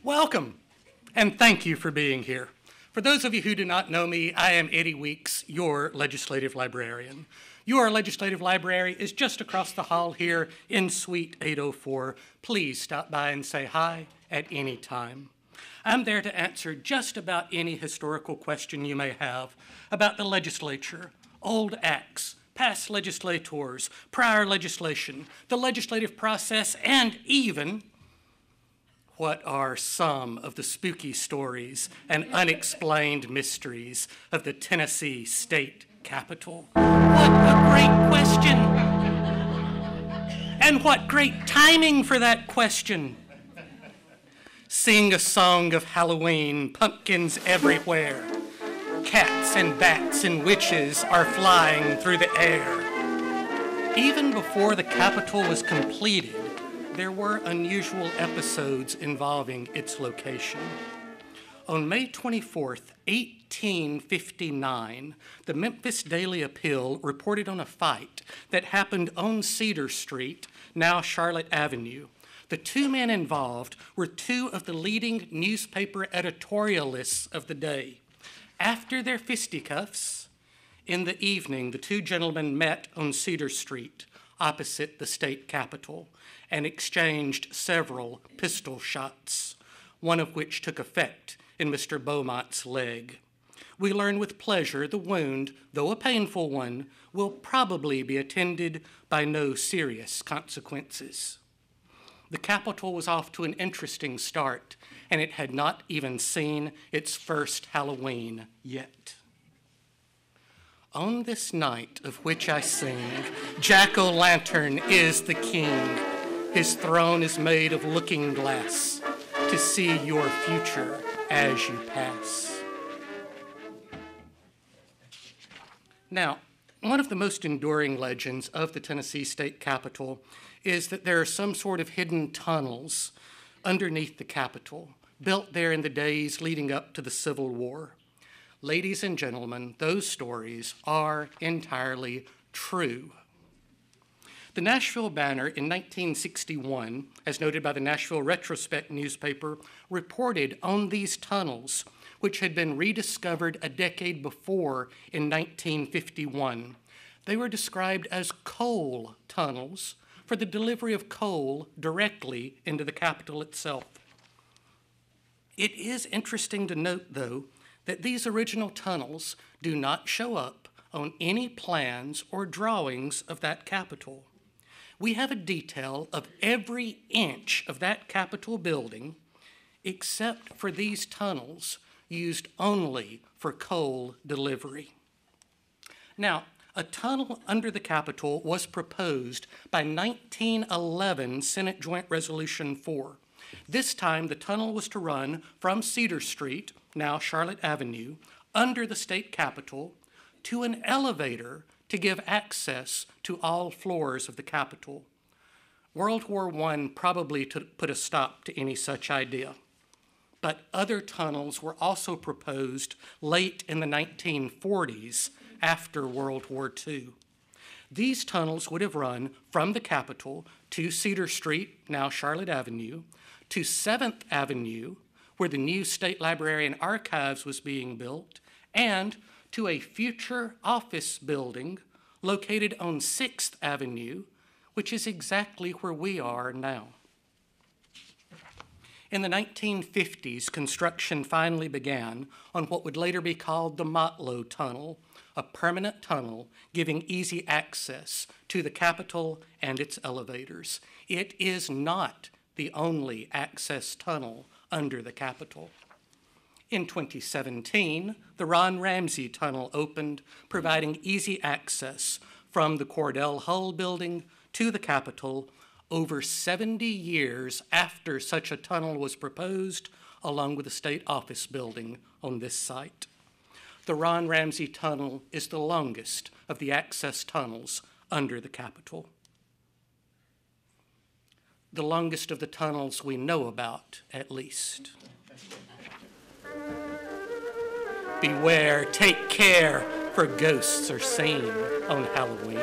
Welcome, and thank you for being here. For those of you who do not know me, I am Eddie Weeks, your legislative librarian. Your legislative library is just across the hall here in Suite 804. Please stop by and say hi at any time. I'm there to answer just about any historical question you may have about the legislature, old acts, past legislators, prior legislation, the legislative process, and even what are some of the spooky stories and unexplained mysteries of the Tennessee state capitol? What a great question! And what great timing for that question! Sing a song of Halloween, pumpkins everywhere. Cats and bats and witches are flying through the air. Even before the Capitol was completed, there were unusual episodes involving its location. On May 24th, 1859, the Memphis Daily Appeal reported on a fight that happened on Cedar Street, now Charlotte Avenue. The two men involved were two of the leading newspaper editorialists of the day. After their fisticuffs, in the evening, the two gentlemen met on Cedar Street, opposite the state capitol, and exchanged several pistol shots, one of which took effect in Mr. Beaumont's leg. We learn with pleasure the wound, though a painful one, will probably be attended by no serious consequences. The Capitol was off to an interesting start, and it had not even seen its first Halloween yet. On this night of which I sing, Jack-o'-lantern is the king. His throne is made of looking glass to see your future as you pass. Now, one of the most enduring legends of the Tennessee State Capitol is that there are some sort of hidden tunnels underneath the Capitol, built there in the days leading up to the Civil War. Ladies and gentlemen, those stories are entirely true. The Nashville Banner in 1961, as noted by the Nashville Retrospect newspaper, reported on these tunnels, which had been rediscovered a decade before in 1951. They were described as coal tunnels for the delivery of coal directly into the Capitol itself. It is interesting to note, though, that these original tunnels do not show up on any plans or drawings of that Capitol. We have a detail of every inch of that Capitol building except for these tunnels used only for coal delivery. Now, a tunnel under the Capitol was proposed by 1911 Senate Joint Resolution 4. This time, the tunnel was to run from Cedar Street, now Charlotte Avenue, under the state capitol, to an elevator to give access to all floors of the Capitol. World War I probably put a stop to any such idea. But other tunnels were also proposed late in the 1940s after World War II. These tunnels would have run from the Capitol to Cedar Street, now Charlotte Avenue, to 7th Avenue, where the new State Librarian Archives was being built, and to a future office building located on 6th Avenue, which is exactly where we are now. In the 1950s, construction finally began on what would later be called the Motlow Tunnel, a permanent tunnel giving easy access to the Capitol and its elevators. It is not the only access tunnel under the Capitol. In 2017, the Ron Ramsey Tunnel opened, providing easy access from the Cordell Hull building to the Capitol over 70 years after such a tunnel was proposed, along with the state office building on this site. The Ron Ramsey Tunnel is the longest of the access tunnels under the Capitol. The longest of the tunnels we know about, at least. Beware, take care, for ghosts are seen on Halloween.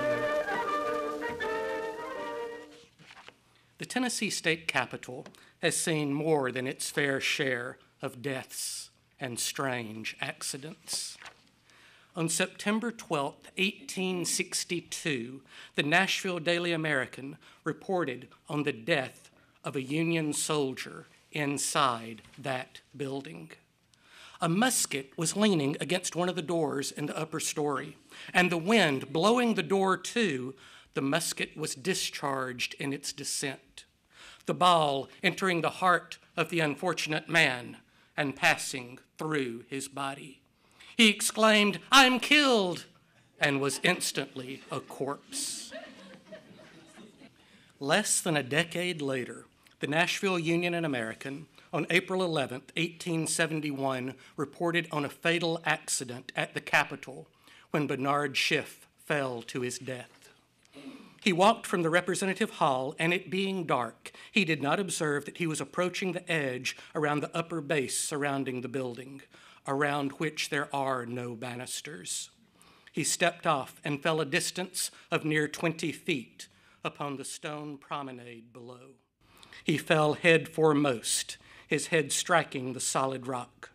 The Tennessee State Capitol has seen more than its fair share of deaths and strange accidents. On September 12, 1862, the Nashville Daily American reported on the death of a Union soldier inside that building. A musket was leaning against one of the doors in the upper story, and the wind blowing the door to, the musket was discharged in its descent, the ball entering the heart of the unfortunate man and passing through his body. He exclaimed, "I'm killed," and was instantly a corpse. Less than a decade later, the Nashville Union and American, on April 11, 1871, reported on a fatal accident at the Capitol when Bernard Schiff fell to his death. He walked from the Representative Hall, and it being dark, he did not observe that he was approaching the edge around the upper base surrounding the building, around which there are no banisters. He stepped off and fell a distance of near 20 feet upon the stone promenade below. He fell head foremost, his head striking the solid rock.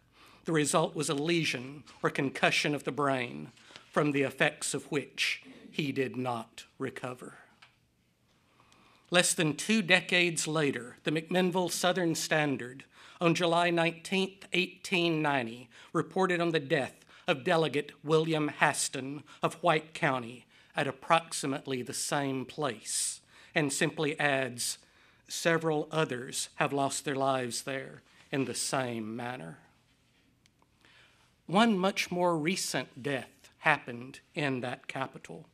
The result was a lesion or concussion of the brain, from the effects of which he did not recover. Less than 2 decades later, the McMinnville Southern Standard, on July 19, 1890, reported on the death of Delegate William Haston of White County at approximately the same place, and simply adds, several others have lost their lives there in the same manner. One much more recent death happened in that capital.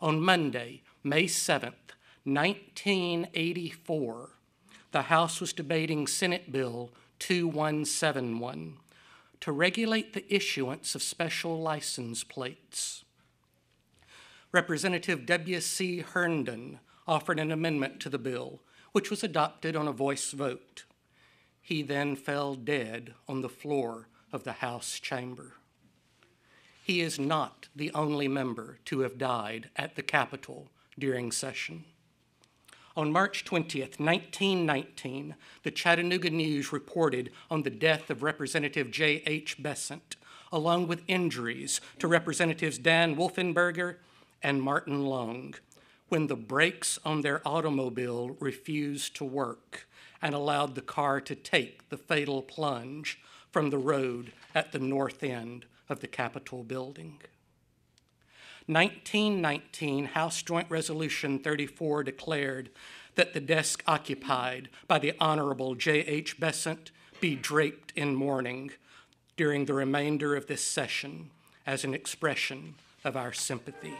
On Monday, May 7th, 1984, the House was debating Senate Bill 2171 to regulate the issuance of special license plates. Representative W.C. Herndon offered an amendment to the bill, which was adopted on a voice vote. He then fell dead on the floor of the House chamber. He is not the only member to have died at the Capitol during session. On March 20th, 1919, the Chattanooga News reported on the death of Representative J.H. Besant, along with injuries to Representatives Dan Wolfenberger and Martin Long, when the brakes on their automobile refused to work and allowed the car to take the fatal plunge from the road at the north end of the Capitol building. 1919, House Joint Resolution 34 declared that the desk occupied by the Honorable J.H. Besant be draped in mourning during the remainder of this session as an expression of our sympathy.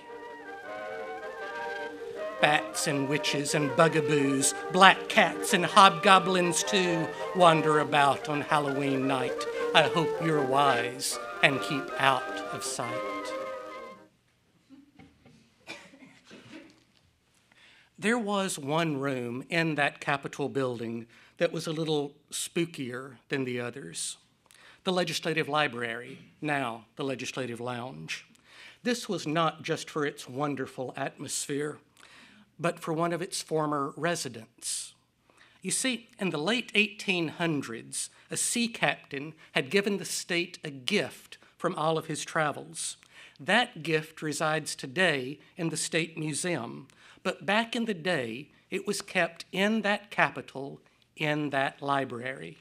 Bats and witches and bugaboos, black cats and hobgoblins too, wander about on Halloween night. I hope you're wise and keep out of sight. There was one room in that Capitol building that was a little spookier than the others. The Legislative Library, now the Legislative Lounge. This was not just for its wonderful atmosphere, but for one of its former residents. You see, in the late 1800s, a sea captain had given the state a gift from all of his travels. That gift resides today in the State Museum, but back in the day, it was kept in that Capitol, in that library.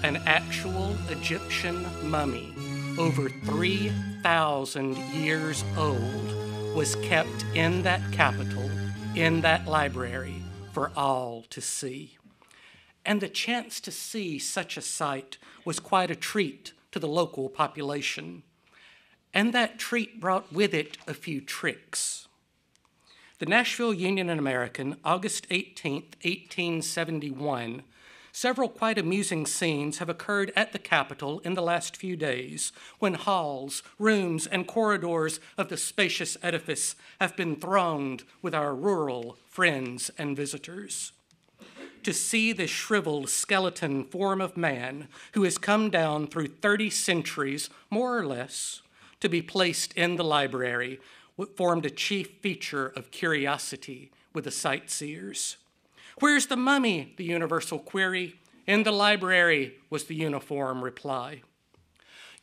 An actual Egyptian mummy, over 3,000 years old, was kept in that Capitol, in that library, for all to see. And the chance to see such a sight was quite a treat to the local population. And that treat brought with it a few tricks. The Nashville Union and American, August 18, 1871, several quite amusing scenes have occurred at the Capitol in the last few days, when halls, rooms, and corridors of the spacious edifice have been thronged with our rural friends and visitors. To see the shriveled skeleton form of man who has come down through 30 centuries, more or less, to be placed in the library, what formed a chief feature of curiosity with the sightseers. "Where's the mummy?" the universal query. "In the library," was the uniform reply.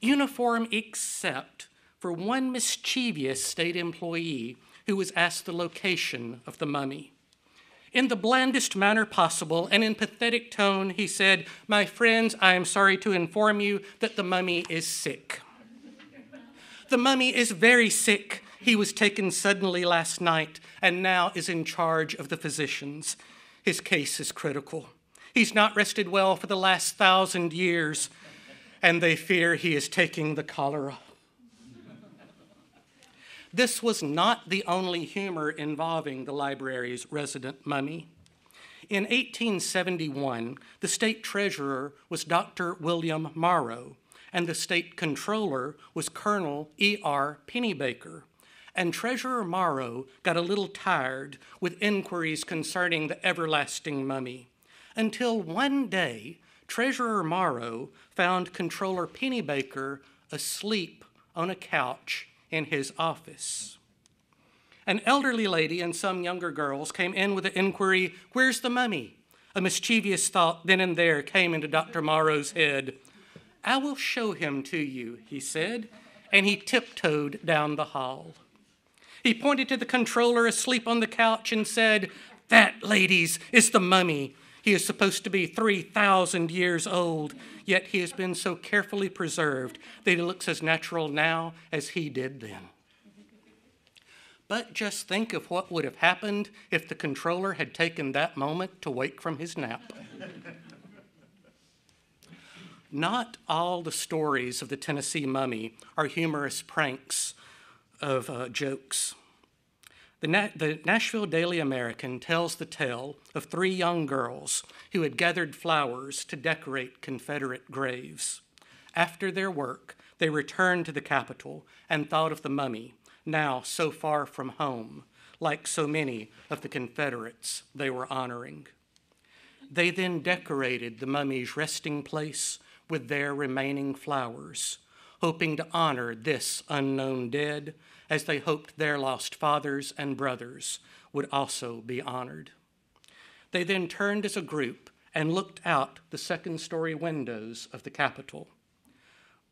Uniform except for one mischievous state employee who was asked the location of the mummy. In the blandest manner possible and in pathetic tone, he said, "My friends, I am sorry to inform you that the mummy is sick." "The mummy is very sick. He was taken suddenly last night and now is in charge of the physicians. His case is critical. He's not rested well for the last 1,000 years, and they fear he is taking the cholera." This was not the only humor involving the library's resident mummy. In 1871, the state treasurer was Dr. William Morrow, and the state controller was Colonel E.R. Pennybaker. And Treasurer Morrow got a little tired with inquiries concerning the everlasting mummy, until one day, Treasurer Morrow found Controller Pennybaker asleep on a couch in his office. An elderly lady and some younger girls came in with the inquiry, "Where's the mummy?" A mischievous thought then and there came into Dr. Morrow's head. "I will show him to you," he said, and he tiptoed down the hall. He pointed to the controller asleep on the couch and said, "That, ladies, is the mummy. He is supposed to be 3,000 years old, yet he has been so carefully preserved that he looks as natural now as he did then." But just think of what would have happened if the controller had taken that moment to wake from his nap. Not all the stories of the Tennessee mummy are humorous pranks of jokes. The Nashville Daily American tells the tale of 3 young girls who had gathered flowers to decorate Confederate graves. After their work, they returned to the Capitol and thought of the mummy, now so far from home, like so many of the Confederates they were honoring. They then decorated the mummy's resting place with their remaining flowers, hoping to honor this unknown dead as they hoped their lost fathers and brothers would also be honored. They then turned as a group and looked out the second-story windows of the Capitol.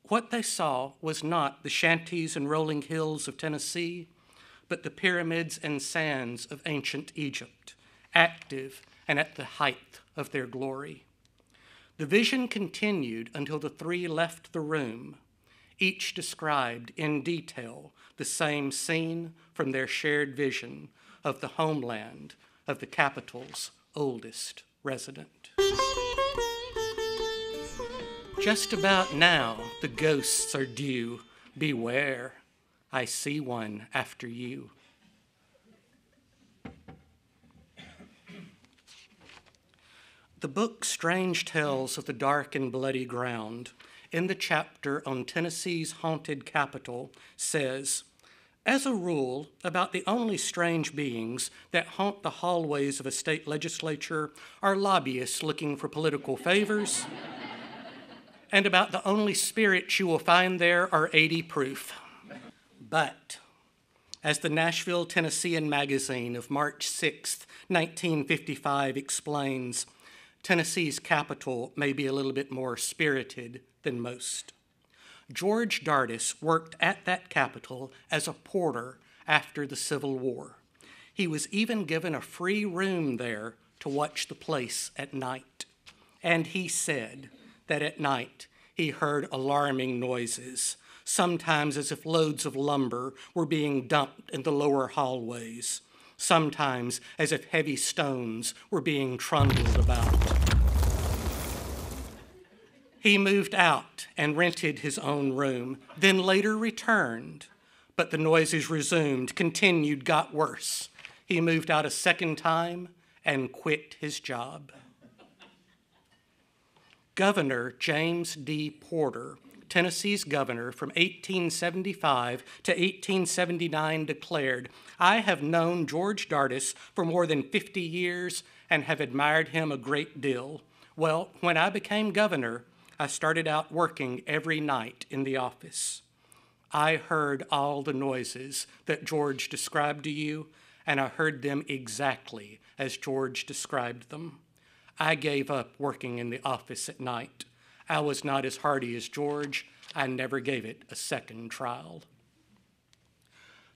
What they saw was not the shanties and rolling hills of Tennessee, but the pyramids and sands of ancient Egypt, active and at the height of their glory. The vision continued until the 3 left the room. Each described in detail the same scene from their shared vision of the homeland of the Capitol's oldest resident. Just about now, the ghosts are due. Beware, I see one after you. The book Strange Tales of the Dark and Bloody Ground, in the chapter on Tennessee's haunted capital, says, "As a rule, about the only strange beings that haunt the hallways of a state legislature are lobbyists looking for political favors, and about the only spirits you will find there are 80 proof. But, as the Nashville Tennessean magazine of March 6, 1955 explains, Tennessee's capital may be a little bit more spirited than most. George Dardis worked at that capitol as a porter after the Civil War. He was even given a free room there to watch the place at night. And he said that at night he heard alarming noises, sometimes as if loads of lumber were being dumped in the lower hallways, sometimes as if heavy stones were being trundled about. He moved out and rented his own room, then later returned, but the noises resumed, continued, got worse. He moved out a second time and quit his job. Governor James D. Porter, Tennessee's governor from 1875 to 1879, declared, "I have known George Dardis for more than 50 years and have admired him a great deal. Well, when I became governor, I started out working every night in the office. I heard all the noises that George described to you, and I heard them exactly as George described them. I gave up working in the office at night. I was not as hardy as George. I never gave it a second trial.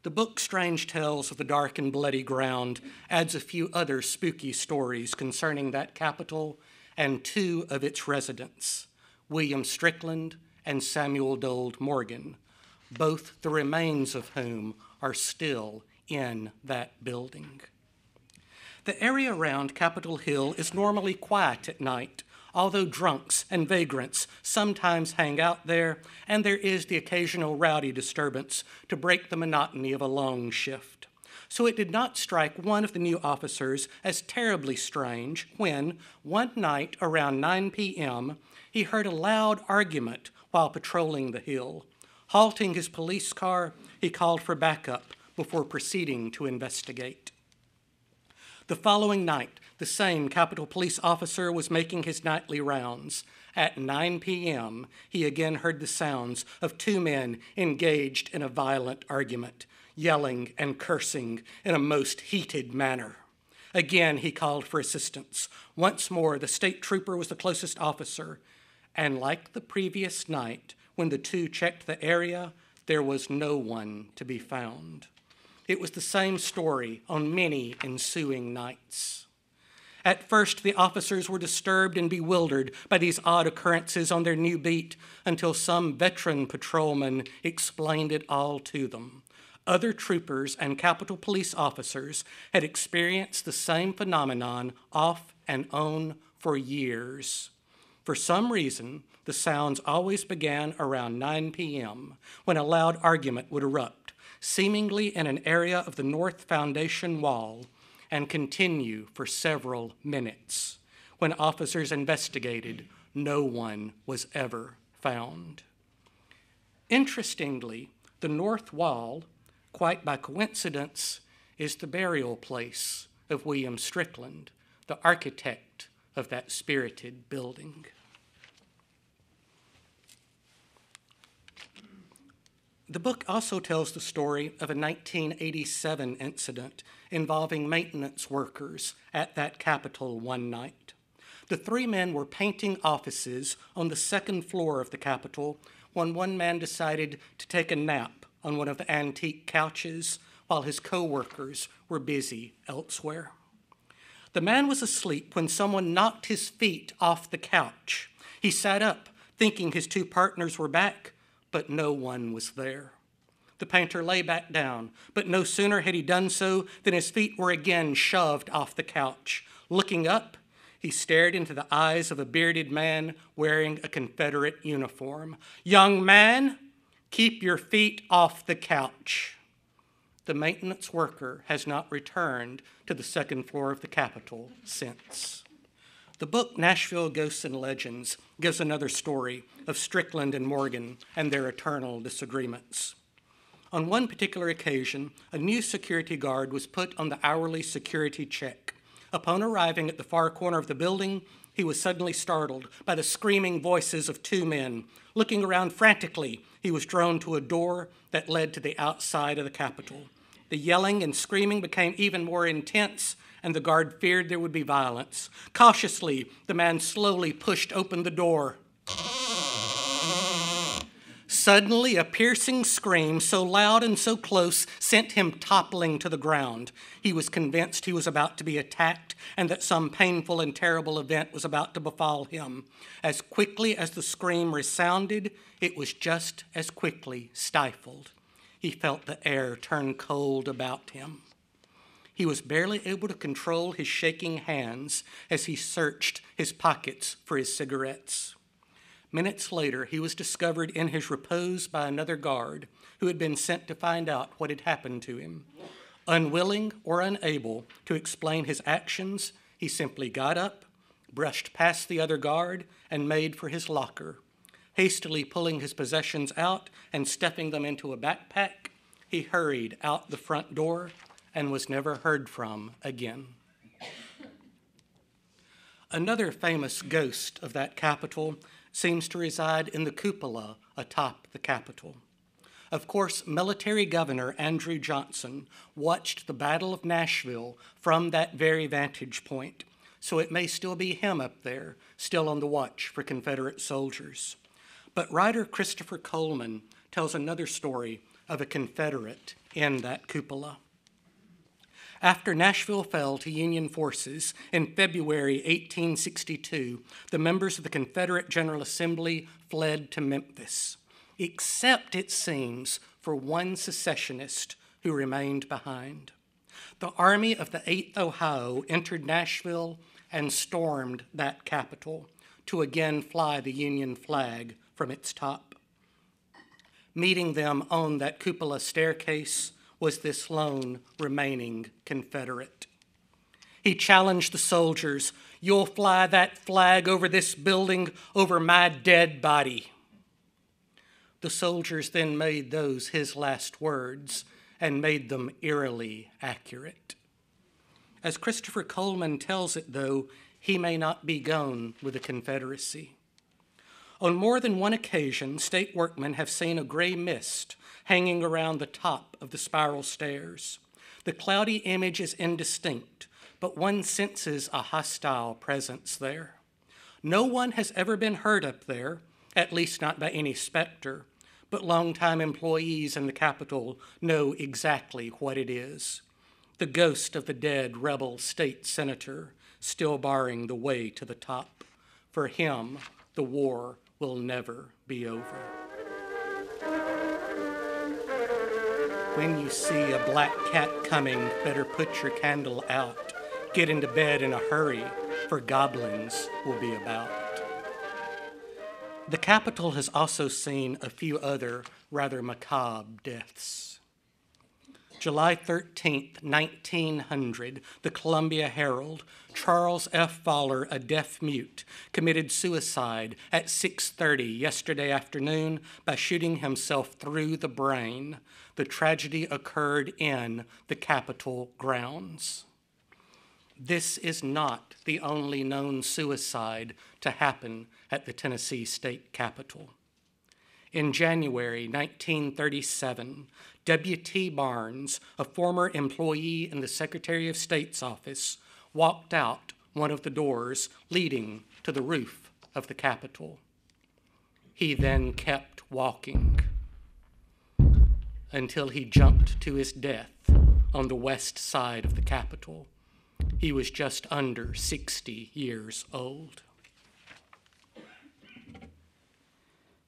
The book Strange Tales of the Dark and Bloody Ground adds a few other spooky stories concerning that capital and two of its residents, William Strickland and Samuel Dold Morgan, both the remains of whom are still in that building. The area around Capitol Hill is normally quiet at night, although drunks and vagrants sometimes hang out there, and there is the occasional rowdy disturbance to break the monotony of a long shift. So it did not strike one of the new officers as terribly strange when, one night around 9 p.m., he heard a loud argument while patrolling the hill. Halting his police car, he called for backup before proceeding to investigate. The following night, the same Capitol Police officer was making his nightly rounds. At 9 p.m., he again heard the sounds of two men engaged in a violent argument, yelling and cursing in a most heated manner. Again, he called for assistance. Once more, the state trooper was the closest officer, and like the previous night, when the two checked the area, there was no one to be found. It was the same story on many ensuing nights. At first, the officers were disturbed and bewildered by these odd occurrences on their new beat until some veteran patrolman explained it all to them. Other troopers and Capitol Police officers had experienced the same phenomenon off and on for years. For some reason, the sounds always began around 9 p.m., when a loud argument would erupt, seemingly in an area of the north foundation wall, and continue for several minutes. When officers investigated, no one was ever found. Interestingly, the north wall, quite by coincidence, is the burial place of William Strickland, the architect of that spirited building. The book also tells the story of a 1987 incident involving maintenance workers at that Capitol one night. The three men were painting offices on the second floor of the Capitol when one man decided to take a nap on one of the antique couches while his co-workers were busy elsewhere. The man was asleep when someone knocked his feet off the couch. He sat up, thinking his two partners were back, but no one was there. The painter lay back down, but no sooner had he done so than his feet were again shoved off the couch. Looking up, he stared into the eyes of a bearded man wearing a Confederate uniform. "Young man, keep your feet off the couch." The maintenance worker has not returned to the second floor of the Capitol since. The book Nashville Ghosts and Legends gives another story of Strickland and Morgan and their eternal disagreements. On one particular occasion, a new security guard was put on the hourly security check. Upon arriving at the far corner of the building, he was suddenly startled by the screaming voices of two men. Looking around frantically, he was drawn to a door that led to the outside of the Capitol. The yelling and screaming became even more intense, and the guard feared there would be violence. Cautiously, the man slowly pushed open the door. Suddenly, a piercing scream, so loud and so close, sent him toppling to the ground. He was convinced he was about to be attacked and that some painful and terrible event was about to befall him. As quickly as the scream resounded, it was just as quickly stifled. He felt the air turn cold about him. He was barely able to control his shaking hands as he searched his pockets for his cigarettes. Minutes later, he was discovered in his repose by another guard who had been sent to find out what had happened to him. Unwilling or unable to explain his actions, he simply got up, brushed past the other guard, and made for his locker. Hastily pulling his possessions out and stuffing them into a backpack, he hurried out the front door and was never heard from again. Another famous ghost of that Capitol seems to reside in the cupola atop the Capitol. Of course, military governor Andrew Johnson watched the Battle of Nashville from that very vantage point, so it may still be him up there, still on the watch for Confederate soldiers. But writer Christopher Coleman tells another story of a Confederate in that cupola. After Nashville fell to Union forces in February 1862, the members of the Confederate General Assembly fled to Memphis, except, it seems, for one secessionist who remained behind. The Army of the 8th Ohio entered Nashville and stormed that capital to again fly the Union flag from its top. Meeting them on that cupola staircase was this lone remaining Confederate. He challenged the soldiers, "You'll fly that flag over this building, over my dead body." The soldiers then made those his last words and made them eerily accurate. As Christopher Coleman tells it, though, he may not be gone with the Confederacy. On more than one occasion, state workmen have seen a gray mist hanging around the top of the spiral stairs. The cloudy image is indistinct, but one senses a hostile presence there. No one has ever been hurt up there, at least not by any specter, but longtime employees in the Capitol know exactly what it is. The ghost of the dead rebel state senator still barring the way to the top. For him, the war will never be over. When you see a black cat coming, better put your candle out. Get into bed in a hurry, for goblins will be about. The Capitol has also seen a few other rather macabre deaths. July 13th, 1900, the Columbia Herald, Charles F. Fowler, a deaf-mute, committed suicide at 6:30 yesterday afternoon by shooting himself through the brain. The tragedy occurred in the Capitol grounds. This is not the only known suicide to happen at the Tennessee State Capitol. In January 1937, W.T. Barnes, a former employee in the Secretary of State's office, walked out one of the doors leading to the roof of the Capitol. He then kept walking until he jumped to his death on the west side of the Capitol. He was just under 60 years old.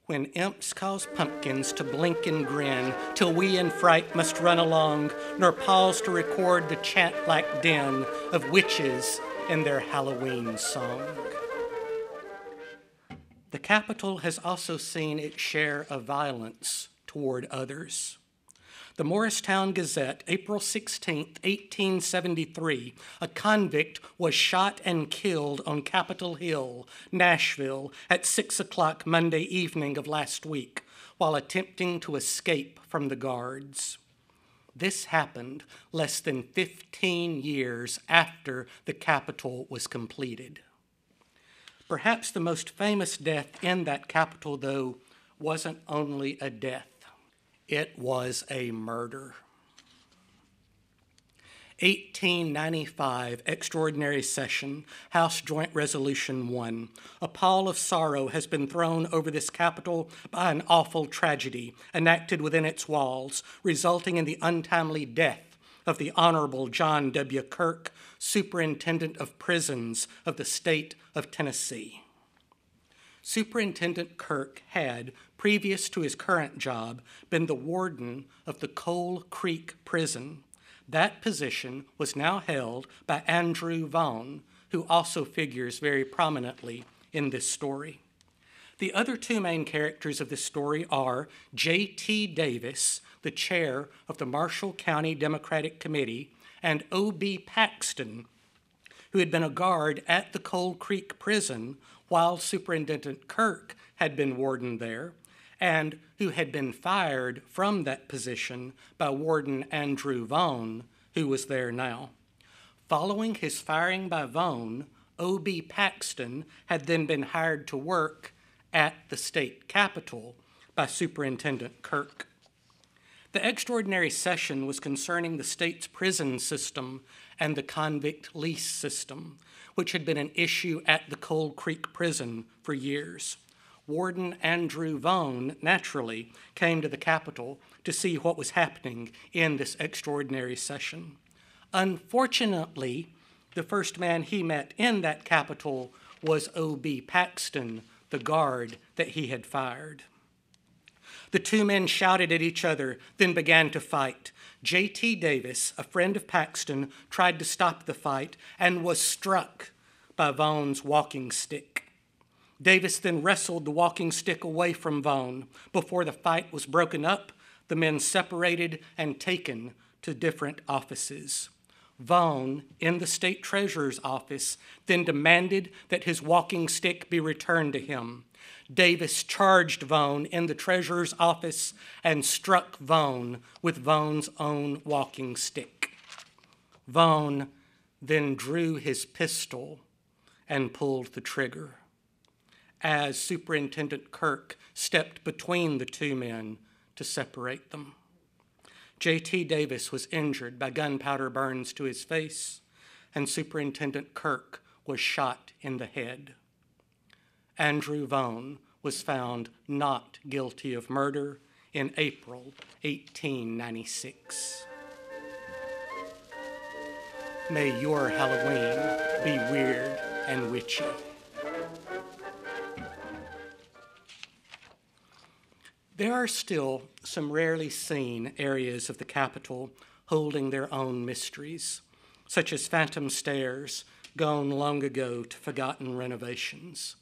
When imps cause pumpkins to blink and grin, till we in fright must run along, nor pause to record the chant-like din of witches in their Halloween song. The Capitol has also seen its share of violence toward others. The Morristown Gazette, April 16, 1873, a convict was shot and killed on Capitol Hill, Nashville, at 6 o'clock Monday evening of last week, while attempting to escape from the guards. This happened less than 15 years after the Capitol was completed. Perhaps the most famous death in that Capitol, though, wasn't only a death. It was a murder. 1895 Extraordinary Session, House Joint Resolution 1. A pall of sorrow has been thrown over this Capitol by an awful tragedy enacted within its walls, resulting in the untimely death of the Honorable John W. Kirk, Superintendent of Prisons of the State of Tennessee. Superintendent Kirk had, previous to his current job, been the warden of the Coal Creek Prison. That position was now held by Andrew Vaughn, who also figures very prominently in this story. The other two main characters of this story are J.T. Davis, the chair of the Marshall County Democratic Committee, and O.B. Paxton, who had been a guard at the Coal Creek Prison while Superintendent Kirk had been warden there, and who had been fired from that position by Warden Andrew Vaughn, who was there now. Following his firing by Vaughn, O.B. Paxton had then been hired to work at the state capitol by Superintendent Kirk. The extraordinary session was concerning the state's prison system and the convict lease system, which had been an issue at the Cold Creek prison for years. Warden Andrew Vaughn, naturally, came to the Capitol to see what was happening in this extraordinary session. Unfortunately, the first man he met in that Capitol was O.B. Paxton, the guard that he had fired. The two men shouted at each other, then began to fight. J.T. Davis, a friend of Paxton, tried to stop the fight and was struck by Vaughn's walking stick. Davis then wrestled the walking stick away from Vaughn. Before the fight was broken up, the men separated and taken to different offices. Vaughn, in the state treasurer's office, then demanded that his walking stick be returned to him. Davis charged Vaughn in the treasurer's office and struck Vaughn with Vaughn's own walking stick. Vaughn then drew his pistol and pulled the trigger. As Superintendent Kirk stepped between the two men to separate them. J.T. Davis was injured by gunpowder burns to his face, and Superintendent Kirk was shot in the head. Andrew Vaughn was found not guilty of murder in April 1896. May your Halloween be weird and witchy. There are still some rarely seen areas of the Capitol holding their own mysteries, such as phantom stairs gone long ago to forgotten renovations.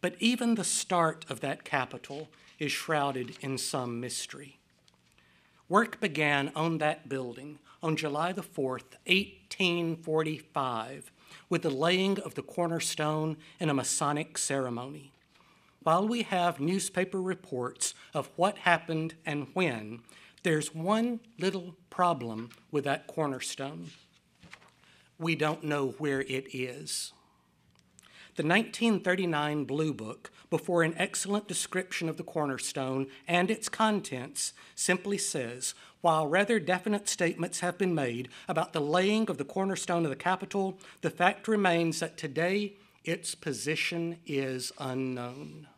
But even the start of that Capitol is shrouded in some mystery. Work began on that building on July the 4th, 1845, with the laying of the cornerstone in a Masonic ceremony. While we have newspaper reports of what happened and when, there's one little problem with that cornerstone. We don't know where it is. The 1939 Blue Book, before an excellent description of the cornerstone and its contents, simply says, while rather definite statements have been made about the laying of the cornerstone of the Capitol, the fact remains that today its position is unknown.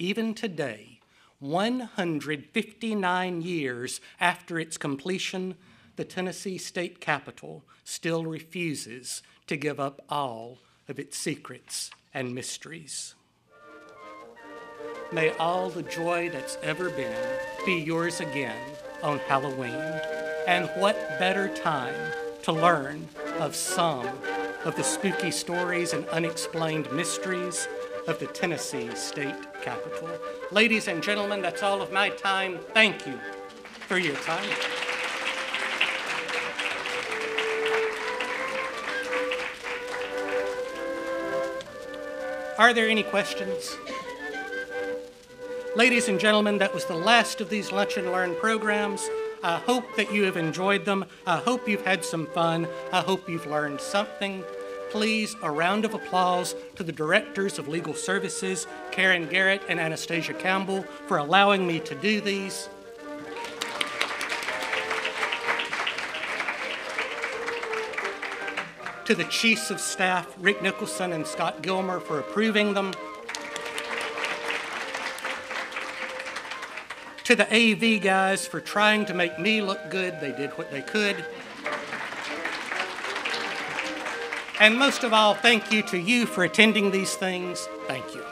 Even today, 159 years after its completion, the Tennessee State Capitol still refuses to give up all of its secrets and mysteries. May all the joy that's ever been be yours again on Halloween. And what better time to learn of some of the spooky stories and unexplained mysteries of the Tennessee State Capitol. Ladies and gentlemen, that's all of my time. Thank you for your time. Are there any questions? Ladies and gentlemen, that was the last of these Lunch and Learn programs. I hope that you have enjoyed them. I hope you've had some fun. I hope you've learned something. Please, a round of applause to the Directors of Legal Services, Karen Garrett and Anastasia Campbell, for allowing me to do these. To the Chiefs of Staff, Rick Nicholson and Scott Gilmer, for approving them. To the AV guys for trying to make me look good. They did what they could. And most of all, thank you to you for attending these things. Thank you.